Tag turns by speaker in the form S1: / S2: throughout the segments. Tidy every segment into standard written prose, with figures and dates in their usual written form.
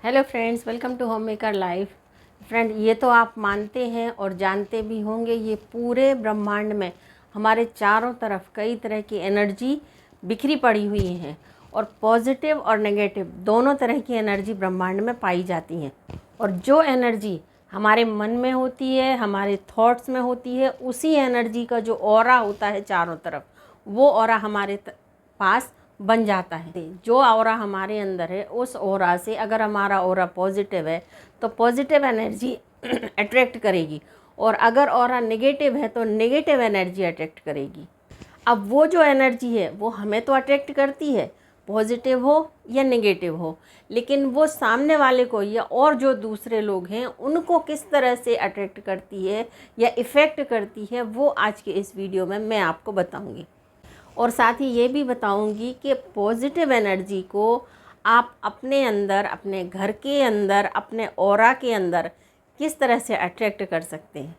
S1: Hello friends, welcome to Home Maker Life. Friend, ये तो आप मानते हैं और जानते भी होंगे, ये पूरे ब्रह्मांड में हमारे चारों तरफ कई तरह की एनर्जी बिखरी पड़ी हुई हैं और पॉजिटिव और नेगेटिव दोनों तरह की एनर्जी ब्रह्मांड में पाई जाती हैं। और जो एनर्जी हमारे मन में होती है, हमारे थॉट्स में होती है, उसी एनर्जी का जो ऑरा होता है चारों तरफ, वो ऑरा हमारे पास बन जाता है। जो ऑरा हमारे अंदर है, उस ऑरा से अगर हमारा ऑरा पॉजिटिव है तो पॉजिटिव एनर्जी अट्रैक्ट करेगी, और अगर ऑरा नेगेटिव है तो नेगेटिव एनर्जी अट्रैक्ट करेगी। अब वो जो एनर्जी है वो हमें तो अट्रैक्ट करती है, पॉजिटिव हो या नेगेटिव हो, लेकिन वो सामने वाले को या और जो दूसरे लोग हैं उनको किस तरह से अट्रैक्ट करती है या इफ़ेक्ट करती है, वो आज के इस वीडियो में मैं आपको बताऊंगी। और साथ ही ये भी बताऊंगी कि पॉजिटिव एनर्जी को आप अपने अंदर, अपने घर के अंदर, अपने ऑरा के अंदर किस तरह से अट्रैक्ट कर सकते हैं।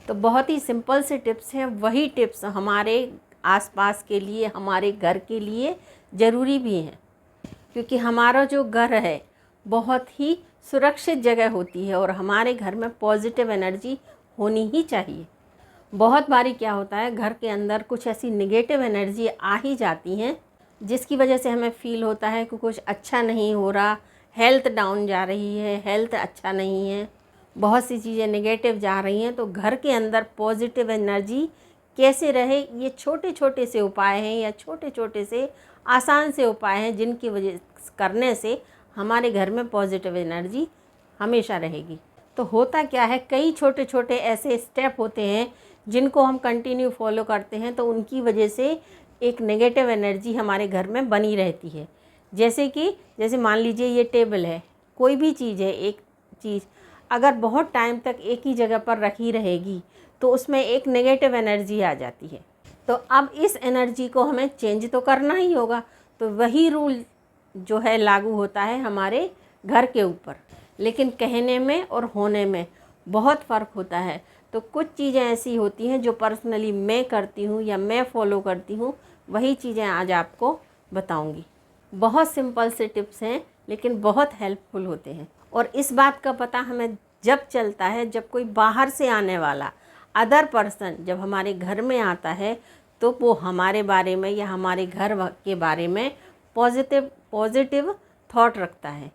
S1: तो बहुत ही सिंपल से टिप्स हैं, वही टिप्स हमारे आसपास के लिए, हमारे घर के लिए ज़रूरी भी हैं, क्योंकि हमारा जो घर है बहुत ही सुरक्षित जगह होती है और हमारे घर में पॉजिटिव एनर्जी होनी ही चाहिए। बहुत बारी क्या होता है, घर के अंदर कुछ ऐसी नेगेटिव एनर्जी आ ही जाती हैं जिसकी वजह से हमें फ़ील होता है कि कुछ अच्छा नहीं हो रहा, हेल्थ डाउन जा रही है, हेल्थ अच्छा नहीं है, बहुत सी चीज़ें नेगेटिव जा रही हैं। तो घर के अंदर पॉजिटिव एनर्जी कैसे रहे, ये छोटे छोटे से उपाय हैं या छोटे छोटे से आसान से उपाय हैं जिनकी वजह करने से हमारे घर में पॉजिटिव एनर्जी हमेशा रहेगी। तो होता क्या है, कई छोटे छोटे ऐसे स्टेप होते हैं जिनको हम कंटिन्यू फॉलो करते हैं तो उनकी वजह से एक नेगेटिव एनर्जी हमारे घर में बनी रहती है। जैसे मान लीजिए ये टेबल है, कोई भी चीज़ है, एक चीज़ अगर बहुत टाइम तक एक ही जगह पर रखी रहेगी तो उसमें एक नेगेटिव एनर्जी आ जाती है। तो अब इस एनर्जी को हमें चेंज तो करना ही होगा। तो वही रूल जो है लागू होता है हमारे घर के ऊपर, लेकिन कहने में और होने में बहुत फ़र्क होता है। तो कुछ चीज़ें ऐसी होती हैं जो पर्सनली मैं करती हूँ या मैं फॉलो करती हूँ, वही चीज़ें आज आपको बताऊँगी। बहुत सिंपल से टिप्स हैं लेकिन बहुत हेल्पफुल होते हैं। और इस बात का पता हमें जब चलता है जब कोई बाहर से आने वाला अदर पर्सन जब हमारे घर में आता है तो वो हमारे बारे में या हमारे घर के बारे में पॉजिटिव थॉट रखता है।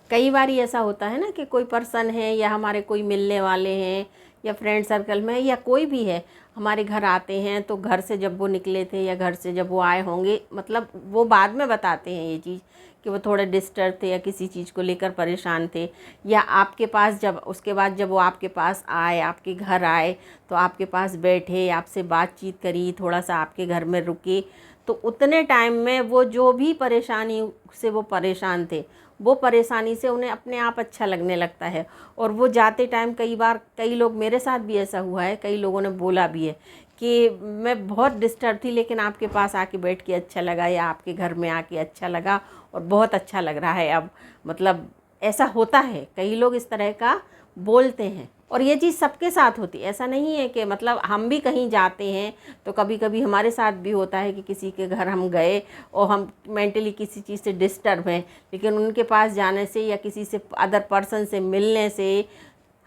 S1: कई बार ऐसा होता है ना कि कोई पर्सन है या हमारे कोई मिलने वाले हैं या फ्रेंड सर्कल में या कोई भी है, हमारे घर आते हैं तो घर से जब वो निकले थे या घर से जब वो आए होंगे, मतलब वो बाद में बताते हैं ये चीज़ कि वो थोड़े डिस्टर्ब थे या किसी चीज़ को लेकर परेशान थे, या आपके पास जब उसके बाद जब वो आपके पास आए, आपके घर आए तो आपके पास बैठे, आपसे बातचीत करी, थोड़ा सा आपके घर में रुके, तो उतने टाइम में वो जो भी परेशानी से वो परेशान थे वो परेशानी से उन्हें अपने आप अच्छा लगने लगता है। और वो जाते टाइम कई बार, कई लोग, मेरे साथ भी ऐसा हुआ है, कई लोगों ने बोला भी है कि मैं बहुत डिस्टर्ब थी लेकिन आपके पास आके बैठ के अच्छा लगा या आपके घर में आके अच्छा लगा और बहुत अच्छा लग रहा है अब। मतलब ऐसा होता है, कई लोग इस तरह का बोलते हैं और ये चीज़ सबके साथ होती है। ऐसा नहीं है कि मतलब हम भी कहीं जाते हैं तो कभी कभी हमारे साथ भी होता है कि किसी के घर हम गए और हम मेंटली किसी चीज़ से डिस्टर्ब हैं, लेकिन उनके पास जाने से या किसी से अदर पर्सन से मिलने से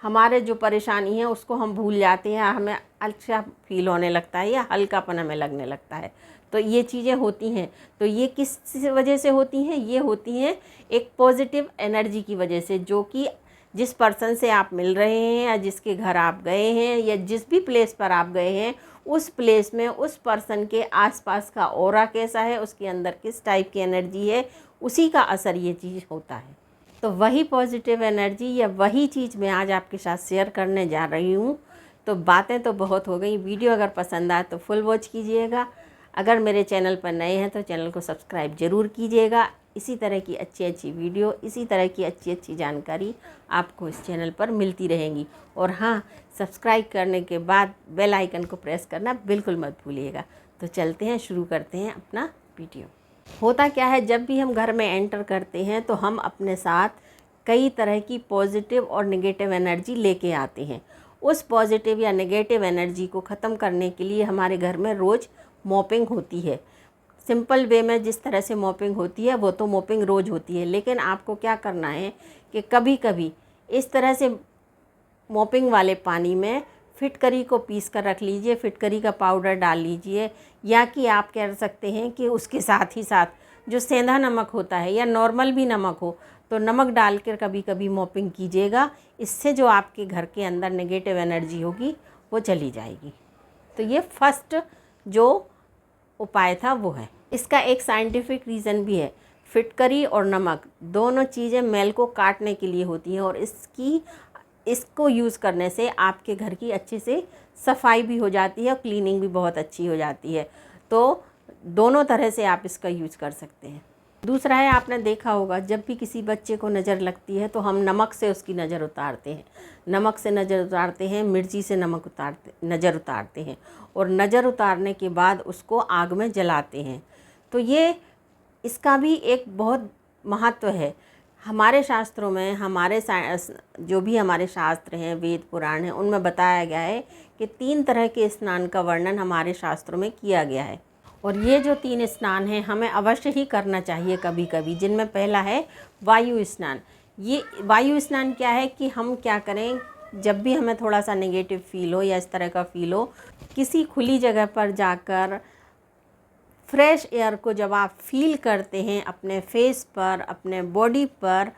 S1: हमारे जो परेशानी है उसको हम भूल जाते हैं, हमें अच्छा फील होने लगता है या हल्कापन हमें लगने लगता है। तो ये चीज़ें होती हैं। तो ये किस वजह से होती हैं? ये होती हैं एक पॉजिटिव एनर्जी की वजह से, जो कि जिस पर्सन से आप मिल रहे हैं या जिसके घर आप गए हैं या जिस भी प्लेस पर आप गए हैं, उस प्लेस में उस पर्सन के आसपास का ऑरा कैसा है, उसके अंदर किस टाइप की एनर्जी है, उसी का असर ये चीज़ होता है। तो वही पॉजिटिव एनर्जी या वही चीज़ मैं आज आपके साथ शेयर करने जा रही हूँ। तो बातें तो बहुत हो गई, वीडियो अगर पसंद आए तो फुल वॉच कीजिएगा। अगर मेरे चैनल पर नए हैं तो चैनल को सब्सक्राइब ज़रूर कीजिएगा। इसी तरह की अच्छी अच्छी वीडियो, इसी तरह की अच्छी अच्छी जानकारी आपको इस चैनल पर मिलती रहेंगी। और हाँ, सब्सक्राइब करने के बाद बेल आइकन को प्रेस करना बिल्कुल मत भूलिएगा। तो चलते हैं, शुरू करते हैं अपना वीडियो। होता क्या है, जब भी हम घर में एंटर करते हैं तो हम अपने साथ कई तरह की पॉजिटिव और नेगेटिव एनर्जी लेके आते हैं। उस पॉजिटिव या नेगेटिव एनर्जी को ख़त्म करने के लिए हमारे घर में रोज़ मॉपिंग होती है। सिंपल वे में जिस तरह से मॉपिंग होती है वो तो मॉपिंग रोज़ होती है, लेकिन आपको क्या करना है कि कभी कभी इस तरह से मॉपिंग वाले पानी में फिटकरी को पीस कर रख लीजिए, फिटकरी का पाउडर डाल लीजिए, या कि आप कह सकते हैं कि उसके साथ ही साथ जो सेंधा नमक होता है या नॉर्मल भी नमक हो तो नमक डाल कर कभी कभी मॉपिंग कीजिएगा। इससे जो आपके घर के अंदर नेगेटिव एनर्जी होगी वो चली जाएगी। तो ये फर्स्ट जो उपाय था वो है। इसका एक साइंटिफिक रीज़न भी है। फिटकरी और नमक दोनों चीज़ें मैल को काटने के लिए होती हैं और इसको यूज़ करने से आपके घर की अच्छे से सफाई भी हो जाती है और क्लीनिंग भी बहुत अच्छी हो जाती है। तो दोनों तरह से आप इसका यूज़ कर सकते हैं। दूसरा है, आपने देखा होगा जब भी किसी बच्चे को नज़र लगती है तो हम नमक से उसकी नज़र उतारते हैं, नमक से नज़र उतारते हैं, मिर्ची से नज़र उतारते हैं और नज़र उतारने के बाद उसको आग में जलाते हैं। तो ये इसका भी एक बहुत महत्व है। हमारे शास्त्रों में, जो भी हमारे शास्त्र हैं, वेद पुराण हैं, उनमें बताया गया है कि 3 तरह के स्नान का वर्णन हमारे शास्त्रों में किया गया है और ये जो 3 स्नान हैं हमें अवश्य ही करना चाहिए कभी कभी, जिनमें पहला है वायु स्नान। ये वायु स्नान क्या है कि हम क्या करें, जब भी हमें थोड़ा सा नेगेटिव फील हो या इस तरह का फील हो, किसी खुली जगह पर जाकर फ्रेश एयर को जब आप फील करते हैं अपने फेस पर, अपने बॉडी पर,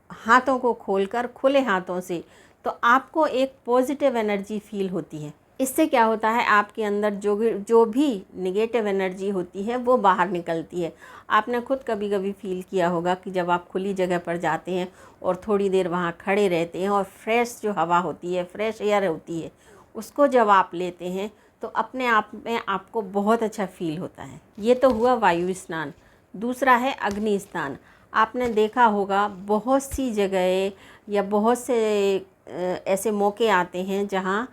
S1: हाथों को खोलकर खुले हाथों से, तो आपको एक पॉजिटिव एनर्जी फील होती है। इससे क्या होता है, आपके अंदर जो भी निगेटिव एनर्जी होती है वो बाहर निकलती है। आपने खुद कभी कभी फील किया होगा कि जब आप खुली जगह पर जाते हैं और थोड़ी देर वहाँ खड़े रहते हैं और फ्रेश जो हवा होती है, फ्रेश एयर होती है, उसको जब आप लेते हैं तो अपने आप में आपको बहुत अच्छा फील होता है। ये तो हुआ वायु स्नान। दूसरा है अग्नि स्नान। आपने देखा होगा बहुत सी जगह या बहुत से ऐसे मौके आते हैं जहाँ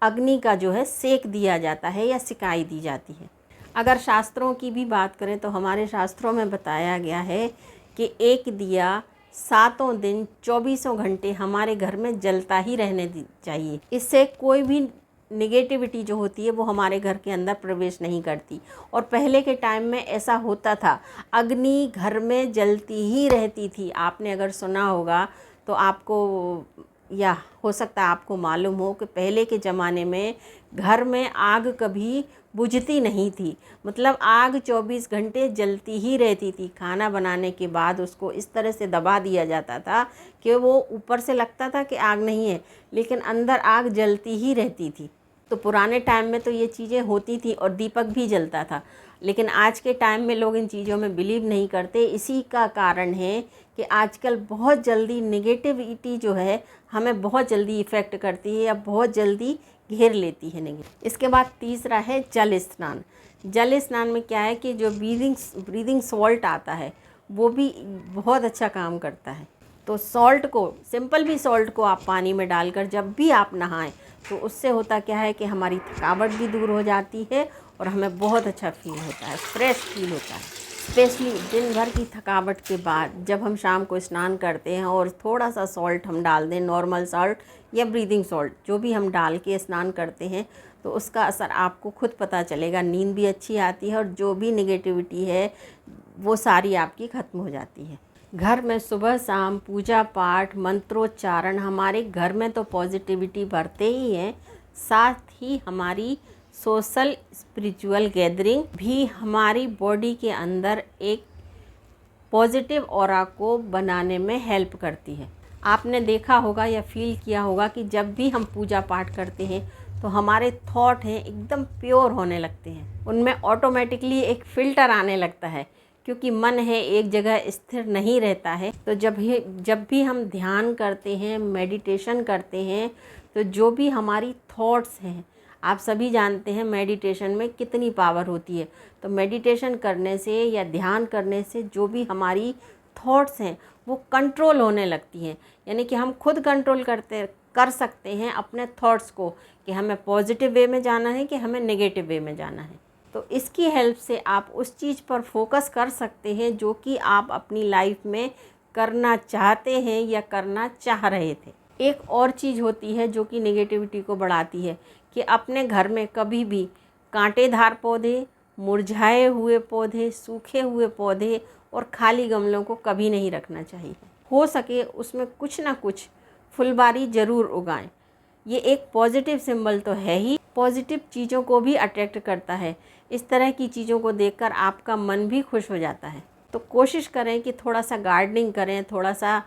S1: अग्नि का जो है सेक दिया जाता है या सिकाई दी जाती है। अगर शास्त्रों की भी बात करें तो हमारे शास्त्रों में बताया गया है कि एक दिया 7 दिन 24 घंटे हमारे घर में जलता ही रहने चाहिए। इससे कोई भी निगेटिविटी जो होती है वो हमारे घर के अंदर प्रवेश नहीं करती। और पहले के टाइम में ऐसा होता था, अग्नि घर में जलती ही रहती थी। आपने अगर सुना होगा तो आपको, या हो सकता है आपको मालूम हो कि पहले के ज़माने में घर में आग कभी बुझती नहीं थी, मतलब आग 24 घंटे जलती ही रहती थी। खाना बनाने के बाद उसको इस तरह से दबा दिया जाता था कि वो ऊपर से लगता था कि आग नहीं है, लेकिन अंदर आग जलती ही रहती थी। तो पुराने टाइम में तो ये चीज़ें होती थी और दीपक भी जलता था, लेकिन आज के टाइम में लोग इन चीज़ों में बिलीव नहीं करते। इसी का कारण है कि आजकल बहुत जल्दी नेगेटिविटी जो है हमें बहुत जल्दी इफ़ेक्ट करती है या बहुत जल्दी घेर लेती है नेगेटिव। इसके बाद तीसरा है जल स्नान। जल स्नान में क्या है कि जो ब्रीदिंग सॉल्ट आता है वो भी बहुत अच्छा काम करता है। तो सॉल्ट को, सिंपल भी सॉल्ट को आप पानी में डालकर जब भी आप नहाएं तो उससे होता क्या है कि हमारी थकावट भी दूर हो जाती है और हमें बहुत अच्छा फील होता है, फ्रेश फील होता है। स्पेशली दिन भर की थकावट के बाद जब हम शाम को स्नान करते हैं और थोड़ा सा सॉल्ट हम डाल दें, नॉर्मल सॉल्ट या ब्रीदिंग सॉल्ट, जो भी हम डाल के स्नान करते हैं, तो उसका असर आपको खुद पता चलेगा। नींद भी अच्छी आती है और जो भी नेगेटिविटी है वो सारी आपकी ख़त्म हो जाती है। घर में सुबह शाम पूजा पाठ, मंत्रोच्चारण हमारे घर में तो पॉजिटिविटी भरते ही हैं, साथ ही हमारी सोशल स्पिरिचुअल गैदरिंग भी हमारी बॉडी के अंदर एक पॉजिटिव ऑरा को बनाने में हेल्प करती है। आपने देखा होगा या फील किया होगा कि जब भी हम पूजा पाठ करते हैं तो हमारे थॉट हैं एकदम प्योर होने लगते हैं, उनमें ऑटोमेटिकली एक फ़िल्टर आने लगता है, क्योंकि मन है एक जगह स्थिर नहीं रहता है। तो जब भी हम ध्यान करते हैं, मेडिटेशन करते हैं, तो जो भी हमारी थॉट्स हैं, आप सभी जानते हैं मेडिटेशन में कितनी पावर होती है। तो मेडिटेशन करने से या ध्यान करने से जो भी हमारी थॉट्स हैं वो कंट्रोल होने लगती हैं, यानी कि हम खुद कंट्रोल कर सकते हैं अपने थॉट्स को कि हमें पॉजिटिव वे में जाना है कि हमें नेगेटिव वे में जाना है। तो इसकी हेल्प से आप उस चीज़ पर फोकस कर सकते हैं जो कि आप अपनी लाइफ में करना चाहते हैं या करना चाह रहे थे। एक और चीज़ होती है जो कि नेगेटिविटी को बढ़ाती है कि अपने घर में कभी भी कांटेदार पौधे मुरझाए हुए पौधे, सूखे हुए पौधे और खाली गमलों को कभी नहीं रखना चाहिए। हो सके उसमें कुछ ना कुछ फुलबारी ज़रूर उगाएं। ये एक पॉजिटिव सिंबल तो है ही, पॉजिटिव चीज़ों को भी अट्रैक्ट करता है। इस तरह की चीज़ों को देखकर आपका मन भी खुश हो जाता है। तो कोशिश करें कि थोड़ा सा गार्डनिंग करें, थोड़ा सा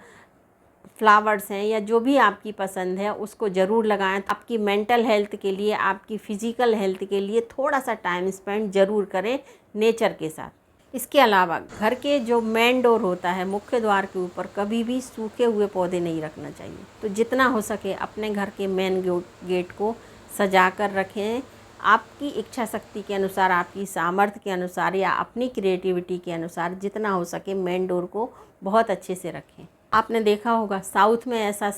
S1: फ्लावर्स हैं या जो भी आपकी पसंद है उसको ज़रूर लगाएं। आपकी मेंटल हेल्थ के लिए, आपकी फ़िज़िकल हेल्थ के लिए थोड़ा सा टाइम स्पेंड ज़रूर करें नेचर के साथ। इसके अलावा घर के जो मेन डोर होता है, मुख्य द्वार के ऊपर कभी भी सूखे हुए पौधे नहीं रखना चाहिए। तो जितना हो सके अपने घर के मेन गेट को सजा कर रखें। आपकी इच्छा शक्ति के अनुसार, आपकी सामर्थ्य के अनुसार या अपनी क्रिएटिविटी के अनुसार जितना हो सके मेन डोर को बहुत अच्छे से रखें। आपने देखा होगा साउथ में ऐसा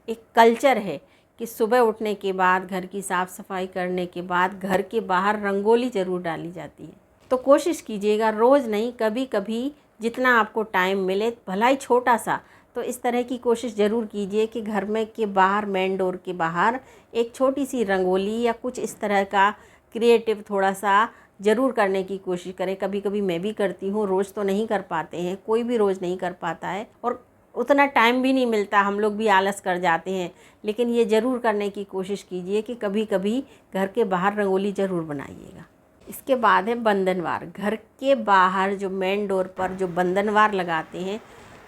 S1: एक कल्चर है कि सुबह उठने के बाद, घर की साफ़ सफाई करने के बाद घर के बाहर रंगोली ज़रूर डाली जाती है। तो कोशिश कीजिएगा, रोज़ नहीं, कभी कभी जितना आपको टाइम मिले, भला ही छोटा सा, तो इस तरह की कोशिश ज़रूर कीजिए कि घर में के बाहर, मेन डोर के बाहर एक छोटी सी रंगोली या कुछ इस तरह का क्रिएटिव थोड़ा सा ज़रूर करने की कोशिश करें। कभी कभी मैं भी करती हूँ, रोज़ तो नहीं कर पाते हैं, कोई भी रोज़ नहीं कर पाता है और उतना टाइम भी नहीं मिलता, हम लोग भी आलस कर जाते हैं। लेकिन ये ज़रूर करने की कोशिश कीजिए कि कभी कभी घर के बाहर रंगोली ज़रूर बनाइएगा। इसके बाद है बंधनवार। घर के बाहर जो मेन डोर पर जो बंधनवार लगाते हैं,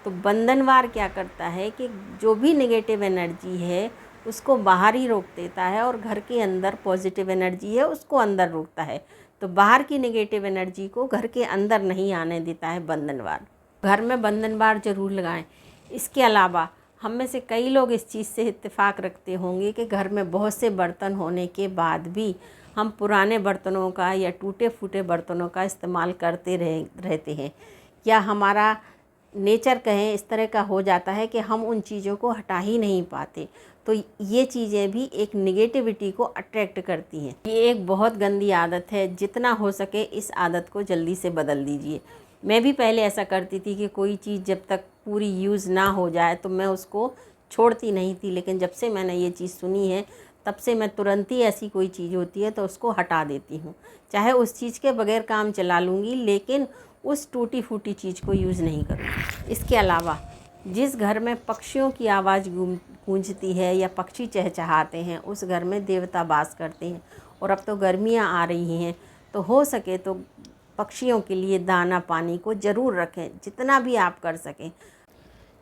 S1: तो बंधनवार क्या करता है कि जो भी नेगेटिव एनर्जी है उसको बाहर ही रोक देता है और घर के अंदर पॉजिटिव एनर्जी है उसको अंदर रोकता है। तो बाहर की नेगेटिव एनर्जी को घर के अंदर नहीं आने देता है बंधनवार। घर में बंधनवार ज़रूर लगाएं। इसके अलावा हम में से कई लोग इस चीज़ से इत्तेफाक रखते होंगे कि घर में बहुत से बर्तन होने के बाद भी हम पुराने बर्तनों का या टूटे फूटे बर्तनों का इस्तेमाल करते रहते हैं, या हमारा नेचर कहें इस तरह का हो जाता है कि हम उन चीज़ों को हटा ही नहीं पाते। तो ये चीज़ें भी एक नेगेटिविटी को अट्रैक्ट करती हैं। ये एक बहुत गंदी आदत है, जितना हो सके इस आदत को जल्दी से बदल दीजिए। मैं भी पहले ऐसा करती थी कि कोई चीज़ जब तक पूरी यूज़ ना हो जाए तो मैं उसको छोड़ती नहीं थी, लेकिन जब से मैंने ये चीज़ सुनी है तब से मैं तुरंत ही ऐसी कोई चीज़ होती है तो उसको हटा देती हूँ। चाहे उस चीज़ के बगैर काम चला लूँगी, लेकिन उस टूटी फूटी चीज़ को यूज़ नहीं करूँगी। इसके अलावा जिस घर में पक्षियों की आवाज़ गूंजती है या पक्षी चहचहाते हैं, उस घर में देवता वास करते हैं। और अब तो गर्मियाँ आ रही हैं, तो हो सके तो पक्षियों के लिए दाना पानी को ज़रूर रखें, जितना भी आप कर सकें।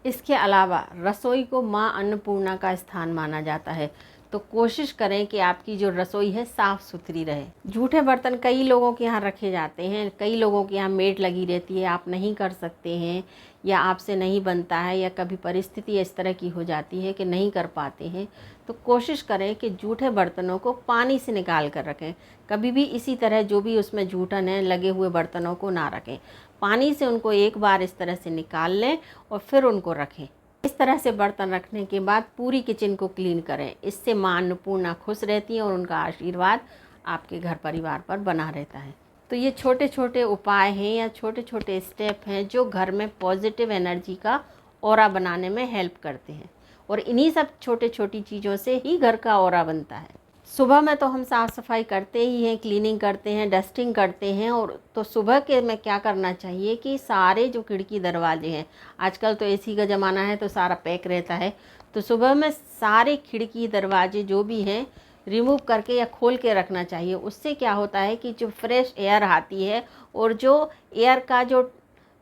S1: इसके अलावा रसोई को माँ अन्नपूर्णा का स्थान माना जाता है, तो कोशिश करें कि आपकी जो रसोई है साफ़ सुथरी रहे। जूठे बर्तन कई लोगों के यहाँ रखे जाते हैं, कई लोगों के यहाँ मेड लगी रहती है, आप नहीं कर सकते हैं या आपसे नहीं बनता है या कभी परिस्थिति इस तरह की हो जाती है कि नहीं कर पाते हैं, तो कोशिश करें कि जूठे बर्तनों को पानी से निकाल कर रखें। कभी भी इसी तरह जो भी उसमें जूठन है लगे हुए बर्तनों को ना रखें। पानी से उनको एक बार इस तरह से निकाल लें और फिर उनको रखें। इस तरह से बर्तन रखने के बाद पूरी किचन को क्लीन करें। इससे माँ अन्नपूर्णा खुश रहती हैं और उनका आशीर्वाद आपके घर परिवार पर बना रहता है। तो ये छोटे छोटे उपाय हैं या छोटे छोटे स्टेप हैं जो घर में पॉजिटिव एनर्जी का ऑरा बनाने में हेल्प करते हैं, और इन्हीं सब छोटे छोटी चीज़ों से ही घर का ऑरा बनता है। सुबह में तो हम साफ़ सफाई करते ही हैं, क्लीनिंग करते हैं, डस्टिंग करते हैं। और तो सुबह के में क्या करना चाहिए कि सारे जो खिड़की दरवाजे हैं, आजकल तो एसी का ज़माना है तो सारा पैक रहता है, तो सुबह में सारे खिड़की दरवाजे जो भी हैं रिमूव करके या खोल के रखना चाहिए। उससे क्या होता है कि जो फ्रेश एयर आती है और जो एयर का जो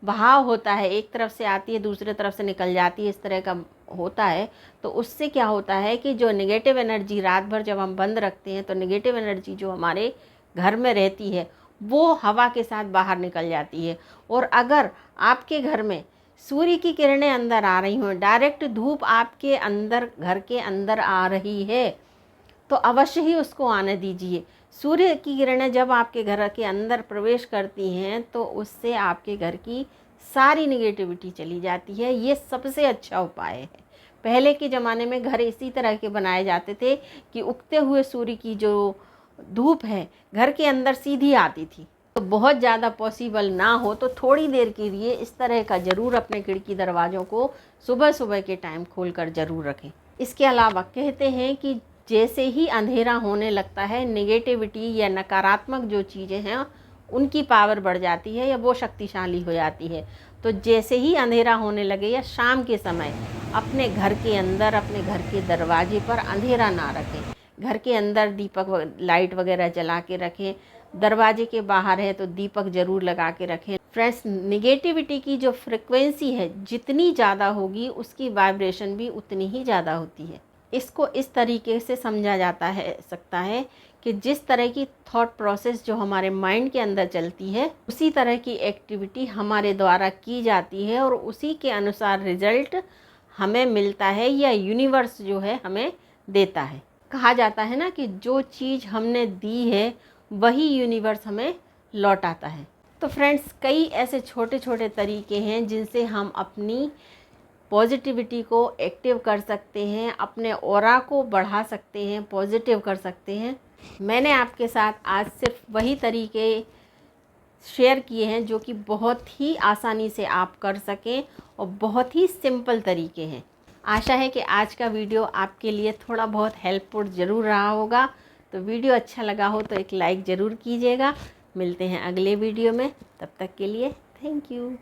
S1: बहाव होता है, एक तरफ से आती है दूसरे तरफ से निकल जाती है, इस तरह का होता है, तो उससे क्या होता है कि जो नेगेटिव एनर्जी रात भर जब हम बंद रखते हैं तो नेगेटिव एनर्जी जो हमारे घर में रहती है वो हवा के साथ बाहर निकल जाती है। और अगर आपके घर में सूर्य की किरणें अंदर आ रही हों, डायरेक्ट धूप आपके अंदर घर के अंदर आ रही है, तो अवश्य ही उसको आने दीजिए। सूर्य की किरणें जब आपके घर के अंदर प्रवेश करती हैं तो उससे आपके घर की सारी नेगेटिविटी चली जाती है। ये सबसे अच्छा उपाय है। पहले के ज़माने में घर इसी तरह के बनाए जाते थे कि उगते हुए सूर्य की जो धूप है घर के अंदर सीधी आती थी। तो बहुत ज़्यादा पॉसिबल ना हो तो थोड़ी देर के लिए इस तरह का ज़रूर अपने खिड़की दरवाज़ों को सुबह सुबह के टाइम खोल कर ज़रूर रखें। इसके अलावा कहते हैं कि जैसे ही अंधेरा होने लगता है, नेगेटिविटी या नकारात्मक जो चीज़ें हैं उनकी पावर बढ़ जाती है या वो शक्तिशाली हो जाती है। तो जैसे ही अंधेरा होने लगे या शाम के समय अपने घर के अंदर, अपने घर के दरवाजे पर अंधेरा ना रखें, घर के अंदर दीपक लाइट वगैरह जला के रखें, दरवाजे के बाहर है तो दीपक ज़रूर लगा के रखें। फ्रेंड्स, निगेटिविटी की जो फ्रिक्वेंसी है जितनी ज़्यादा होगी उसकी वाइब्रेशन भी उतनी ही ज़्यादा होती है। इसको इस तरीके से समझा जाता सकता है कि जिस तरह की थॉट प्रोसेस जो हमारे माइंड के अंदर चलती है उसी तरह की एक्टिविटी हमारे द्वारा की जाती है और उसी के अनुसार रिजल्ट हमें मिलता है या यूनिवर्स जो है हमें देता है। कहा जाता है ना कि जो चीज़ हमने दी है वही यूनिवर्स हमें लौटाता है। तो फ्रेंड्स, कई ऐसे छोटे छोटे तरीके हैं जिनसे हम अपनी पॉजिटिविटी को एक्टिव कर सकते हैं, अपने ऑरा को बढ़ा सकते हैं, पॉजिटिव कर सकते हैं। मैंने आपके साथ आज सिर्फ वही तरीके शेयर किए हैं जो कि बहुत ही आसानी से आप कर सकें और बहुत ही सिंपल तरीके हैं। आशा है कि आज का वीडियो आपके लिए थोड़ा बहुत हेल्पफुल ज़रूर रहा होगा। तो वीडियो अच्छा लगा हो तो एक लाइक ज़रूर कीजिएगा। मिलते हैं अगले वीडियो में, तब तक के लिए थैंक यू।